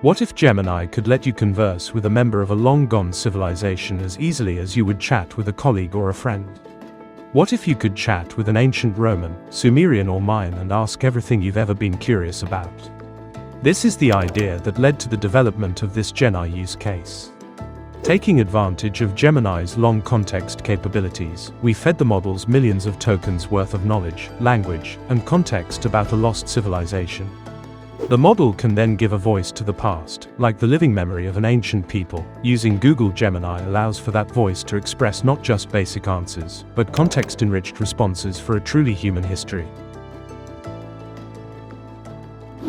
What if Gemini could let you converse with a member of a long-gone civilization as easily as you would chat with a colleague or a friend? What if you could chat with an ancient Roman, Sumerian or Mayan and ask everything you've ever been curious about? This is the idea that led to the development of this Gemini use case. Taking advantage of Gemini's long context capabilities, we fed the models millions of tokens worth of knowledge, language, and context about a lost civilization. The model can then give a voice to the past, like the living memory of an ancient people. Using Google Gemini allows for that voice to express not just basic answers, but context-enriched responses for a truly human history.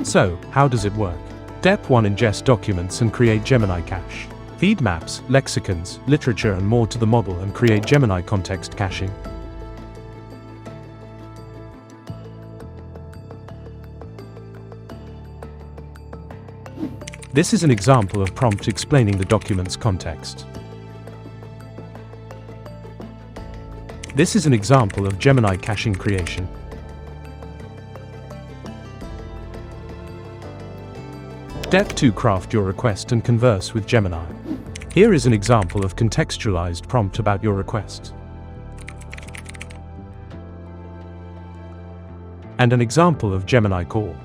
So, how does it work? Step 1. Ingest documents and create Gemini cache. Feed maps, lexicons, literature and more to the model and create Gemini context caching. This is an example of prompt explaining the document's context. This is an example of Gemini caching creation. Step 2. Craft your request and converse with Gemini. Here is an example of contextualized prompt about your request. And an example of Gemini call.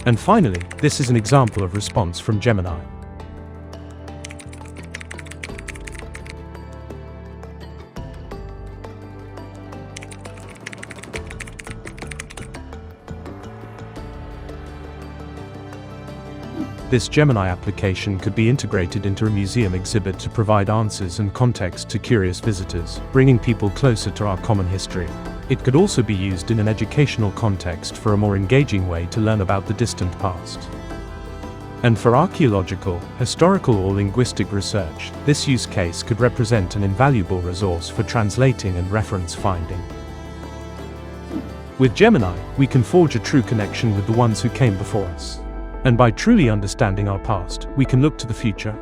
And finally, this is an example of response from Gemini. This Gemini application could be integrated into a museum exhibit to provide answers and context to curious visitors, bringing people closer to our common history. It could also be used in an educational context for a more engaging way to learn about the distant past. And for archaeological, historical or linguistic research, this use case could represent an invaluable resource for translating and reference finding. With Gemini, we can forge a true connection with the ones who came before us. And by truly understanding our past, we can look to the future.